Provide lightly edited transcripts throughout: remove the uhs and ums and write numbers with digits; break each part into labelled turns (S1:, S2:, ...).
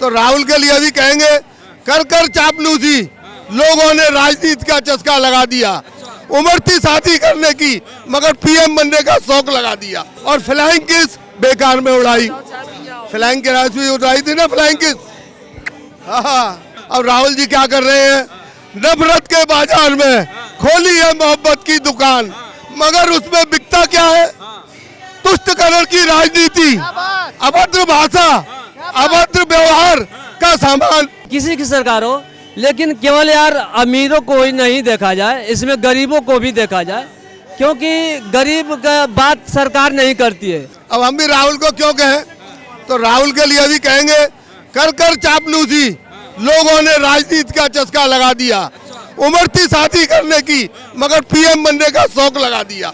S1: तो राहुल के लिए भी कहेंगे, कर कर चापलूसी, लोगों ने राजनीति का चस्का लगा दिया। उम्र थी शादी करने की, मगर पीएम बनने का शौक लगा दिया। और फ्लाइंग किस बेकार में उड़ाई, फ्लाइंग की राशि भी उड़ाई थी ना, फ्लाइंग किस। हाँ, अब राहुल जी क्या कर रहे हैं, नफरत के बाजार में खोली है मोहब्बत की दुकान, मगर उसमें बिकता क्या है, तुष्टकरण की राजनीति, अभद्र भाषा, अभद्र व्यवहार का सामान।
S2: किसी की सरकार हो, लेकिन केवल यार अमीरों को ही नहीं देखा जाए, इसमें गरीबों को भी देखा जाए, क्योंकि गरीब का बात सरकार नहीं करती है।
S1: अब हम भी राहुल को क्यों कहें, तो राहुल के लिए भी कहेंगे, कर कर चापलूसी, लोगों ने राजनीति का चस्का लगा दिया। उम्र थी शादी करने की, मगर पीएम बनने का शौक लगा दिया।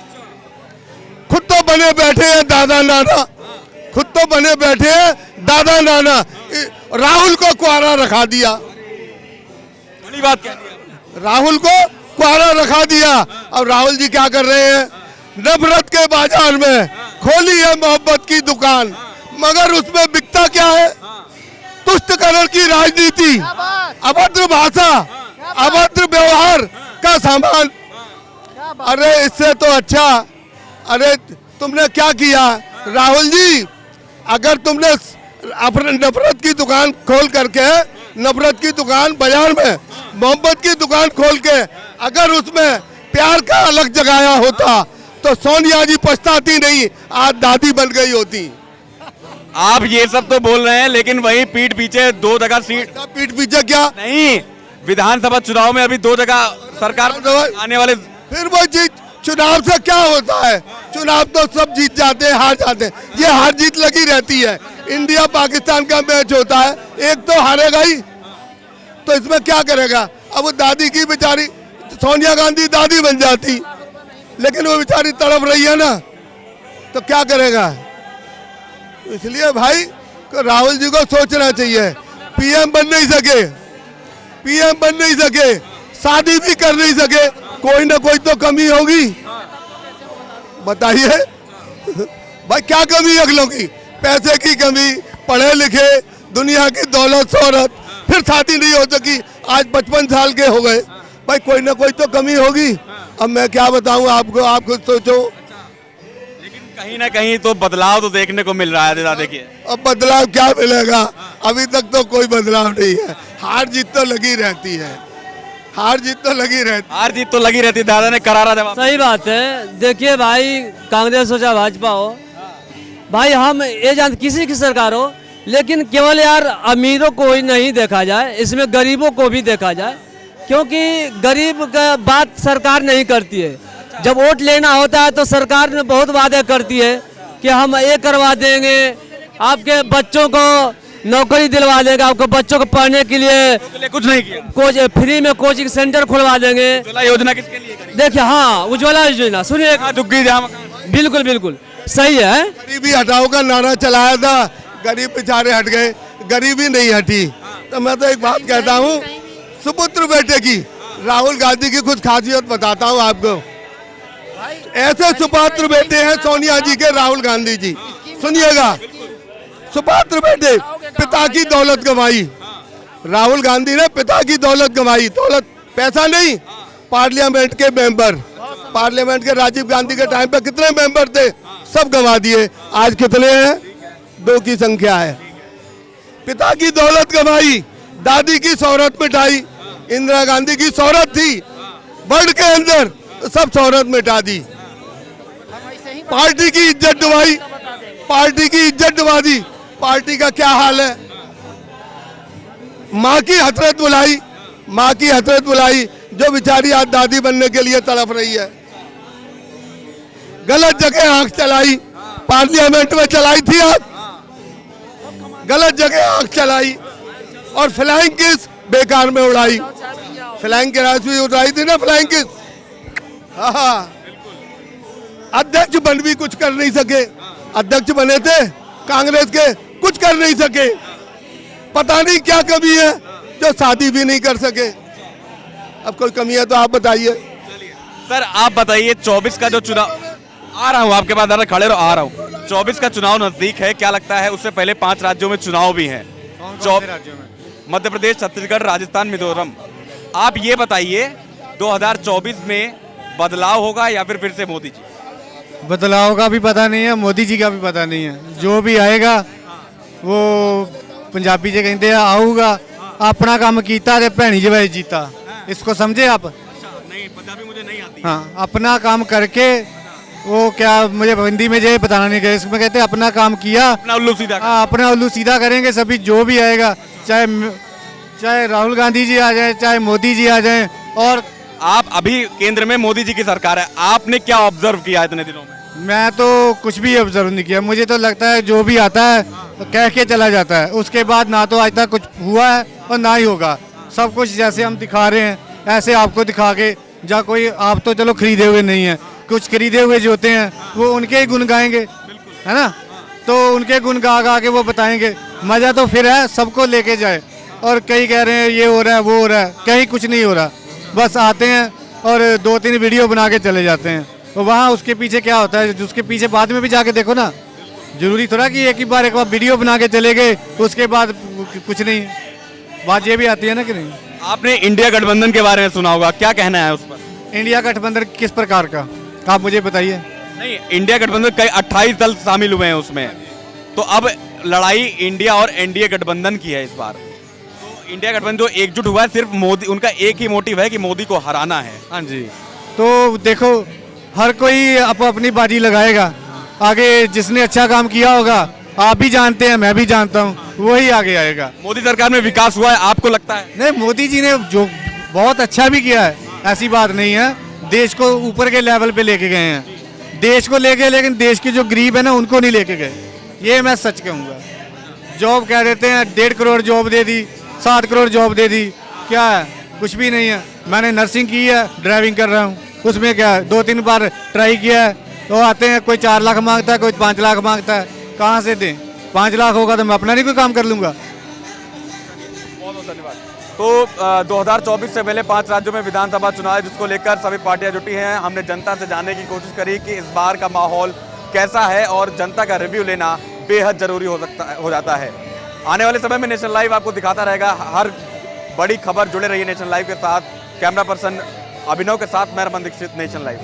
S1: खुद तो बने बैठे हैं दादा नाना, खुद तो बने बैठे हैं दादा नाना, राहुल को कुआरा रखा दिया।
S3: बड़ी बात कह दी,
S1: राहुल को कुआरा रखा दिया। अब राहुल जी क्या कर रहे हैं, नफरत के बाजार में खोली है मोहब्बत की दुकान, मगर उसमें बिकता क्या है, तुष्टकरण की राजनीति, अभद्र भाषा, अभद्र व्यवहार का सामान। अरे इससे तो अच्छा, अरे तुमने क्या किया राहुल जी, अगर तुमने अपने नफरत की दुकान खोल करके, नफरत की दुकान बाजार में मोहब्बत की दुकान खोल के अगर उसमें प्यार का अलग जगाया होता, तो सोनिया जी पछताती नहीं, आज दादी बन गई होती।
S3: आप ये सब तो बोल रहे हैं, लेकिन वही पीठ पीछे 2 जगह सीट,
S1: पीठ पीछे क्या
S3: नहीं, विधानसभा चुनाव में अभी 2 जगह सरकार आने वाले,
S1: फिर वो जीत, चुनाव से क्या होता है, चुनाव तो सब जीत जाते हैं, हार जाते हैं, ये हार जीत लगी रहती है। इंडिया पाकिस्तान का मैच होता है, एक तो हारेगा ही, तो इसमें क्या करेगा। अब वो दादी की बेचारी सोनिया गांधी दादी बन जाती, लेकिन वो बेचारी तड़प रही है ना, तो क्या करेगा। इसलिए भाई राहुल जी को सोचना चाहिए, पीएम बन नहीं सके, पीएम बन नहीं सके, शादी भी कर नहीं सके, कोई ना कोई तो कमी होगी, बताइए भाई क्या कमी अगलों की, पैसे की कमी, पढ़े लिखे, दुनिया की दौलत शोहरत, फिर शादी नहीं हो सकी, आज 55 साल के हो गए, भाई कोई ना कोई तो कमी होगी। अब मैं क्या बताऊं आपको, आप खुद सोचो।
S3: लेकिन कहीं ना कहीं तो बदलाव तो देखने को मिल रहा है दादा, देखिए।
S1: अब बदलाव क्या मिलेगा, अभी तक तो कोई बदलाव नहीं है, हार जीत तो लगी रहती है, हार जीत तो लगी रहती,
S3: हार जीत तो लगी रहती है। दादा ने करारा जवाब।
S2: सही बात है। देखिए भाई, कांग्रेस हो चाहे भाजपा हो, भाई हम ये जानते किसी की सरकार हो, लेकिन केवल यार अमीरों को ही नहीं देखा जाए, इसमें गरीबों को भी देखा जाए, क्योंकि गरीब का बात सरकार नहीं करती है। जब वोट लेना होता है तो सरकार ने बहुत वादे करती है कि हम ये करवा देंगे, आपके बच्चों को नौकरी दिलवा देंगे, आपके बच्चों को पढ़ने के लिए
S3: कुछ नहीं किया,
S2: कोच फ्री में कोचिंग सेंटर खुलवा देंगे।
S3: उज्ज्वला योजना किसके लिए करी?
S2: देखिए, हाँ उज्ज्वला योजना सुनिए, बिल्कुल बिल्कुल सही है।
S1: गरीबी हटाओ का नारा चलाया था, गरीब बेचारे हट गए, गरीबी नहीं हटी। तो मैं तो एक बात कहता हूँ, सुपुत्र बेटे की, राहुल गांधी की कुछ खासियत बताता हूँ आपको। ऐसे सुपुत्र बेटे हैं सोनिया जी के, राहुल गांधी जी, सुनिएगा, सुपुत्र बेटे, पिता की दौलत गंवाई, राहुल गांधी ने पिता की दौलत गंवाई, दौलत पैसा नहीं, पार्लियामेंट के मेंबर, पार्लियामेंट के राजीव गांधी के टाइम पे कितने मेंबर थे, सब गंवा दिए, आज कितने हैं, 2 की संख्या है। पिता की दौलत गंवाई, दादी की शोहरत मिटाई, इंदिरा गांधी की शोहरत थी वर्ल्ड के अंदर, सब शोहरत मिटा दी, पार्टी की इज्जत डुबाई, पार्टी की इज्जत डुबा दी। पार्टी का क्या हाल है, माँ की हसरत बुलाई, माँ की हसरत बुलाई, जो बेचारी आज दादी बनने के लिए तड़प रही है। गलत जगह आंख चलाई, पार्लियामेंट में चलाई थी आप, गलत जगह आंख चलाई, और फ्लाइंग किस बेकार में उड़ाई, फ्लाइंग की राशि भी उड़ाई थी ना, फ्लाइंग किस। हाँ, अध्यक्ष बन भी कुछ कर नहीं सके, अध्यक्ष बने थे कांग्रेस के, कुछ कर नहीं सके, पता नहीं क्या कमी है जो शादी भी नहीं कर सके। अब कोई कमी है तो आप बताइए।
S3: सर आप बताइए, 24 का जो चुनाव, आ रहा हूँ आपके पास, दादा खड़े रहो, आ रहा हूँ। 24 का चुनाव नजदीक है, क्या लगता है उससे पहले 5 राज्यों में चुनाव भी हैं,
S4: राज्यों में?
S3: मध्य प्रदेश, छत्तीसगढ़, राजस्थान, मिजोरम। आप ये बताइए 2024 में बदलाव होगा या फिर से मोदी जी?
S4: बदलाव का भी पता नहीं है, मोदी जी का भी पता नहीं है। जो भी आएगा वो पंजाबी जी कहते हैं आऊगा अपना काम कीता ते भैनी जवाई जीता। इसको समझे आप?
S3: नहीं, पंजाबी मुझे नहीं आती।
S4: हाँ, अपना काम करके वो क्या मुझे हिंदी में ये बताना नहीं गया, इसमें कहते हैं अपना काम किया,
S3: अपना उल्लू सीधा।
S4: हाँ, अपना उल्लू सीधा करेंगे सभी। जो भी आएगा, चाहे राहुल गांधी जी आ जाए, चाहे मोदी जी आ जाए। और
S3: आप अभी केंद्र में मोदी जी की सरकार है, आपने क्या ऑब्जर्व किया इतने दिनों में?
S4: मैं तो कुछ भी ऑब्जर्व नहीं किया। मुझे तो लगता है जो भी आता है तो कह के चला जाता है, उसके बाद ना तो आज तक कुछ हुआ है और ना ही होगा। सब कुछ जैसे हम दिखा रहे हैं ऐसे आपको दिखा के जा कोई, आप तो चलो खरीदे हुए नहीं है, कुछ खरीदे हुए जो होते हैं वो उनके ही गुण गाएंगे, है ना? तो उनके गुण गा गा के वो बताएंगे। मज़ा तो फिर है सबको लेके जाए। और कई कह रहे हैं ये हो रहा है वो हो रहा है, कहीं कुछ नहीं हो रहा। बस आते हैं और 2-3 वीडियो बना के चले जाते हैं। तो वहाँ उसके पीछे क्या होता है, उसके पीछे बाद में भी जाके देखो ना। जरूरी थोड़ा कि एक बार वीडियो बना के चले गए उसके बाद कुछ नहीं। बात ये भी आती है ना कि नहीं।
S3: आपने इंडिया गठबंधन के बारे में सुना होगा, क्या कहना है उस पर?
S4: इंडिया गठबंधन किस प्रकार का, आप मुझे बताइए।
S3: नहीं, इंडिया गठबंधन कई 28 दल शामिल हुए हैं उसमें, तो अब लड़ाई इंडिया और एनडीए गठबंधन की है इस बार। तो इंडिया गठबंधन जो एकजुट हुआ है, सिर्फ मोदी, उनका एक ही मोटिव है कि मोदी को हराना है।
S4: हाँ जी, तो देखो हर कोई अपनी बाजी लगाएगा। आगे जिसने अच्छा काम किया होगा, आप भी जानते हैं, मैं भी जानता हूँ, वही आगे आएगा।
S3: मोदी सरकार में विकास हुआ है आपको लगता है?
S4: नहीं, मोदी जी ने जो बहुत अच्छा भी किया है, ऐसी बात नहीं है। देश को ऊपर के लेवल पे लेके गए हैं, देश को लेके, लेकिन देश के जो गरीब है ना उनको नहीं लेके गए। ये मैं सच कहूँगा। जॉब कह देते हैं 1.5 करोड़ जॉब दे दी, 7 करोड़ जॉब दे दी, क्या है? कुछ भी नहीं है। मैंने नर्सिंग की है, ड्राइविंग कर रहा हूँ, उसमें क्या है 2-3 बार ट्राई किया है। तो आते हैं, कोई 4 लाख मांगता है, कोई 5 लाख मांगता है, कहाँ से दें? 5 लाख होगा तो मैं अपना नहीं कोई काम कर लूँगा।
S3: बहुत बहुत धन्यवाद। तो 2024 से पहले 5 राज्यों में विधानसभा चुनाव है, जिसको लेकर सभी पार्टियां जुटी हैं। हमने जनता से जानने की कोशिश करी कि इस बार का माहौल कैसा है और जनता का रिव्यू लेना बेहद जरूरी हो जाता है। आने वाले समय में नेशन लाइव आपको दिखाता रहेगा हर बड़ी खबर। जुड़े रहिए नेशन लाइव के साथ। कैमरा पर्सन अभिनव के साथ मैं रमन दीक्षित, नेशन लाइव।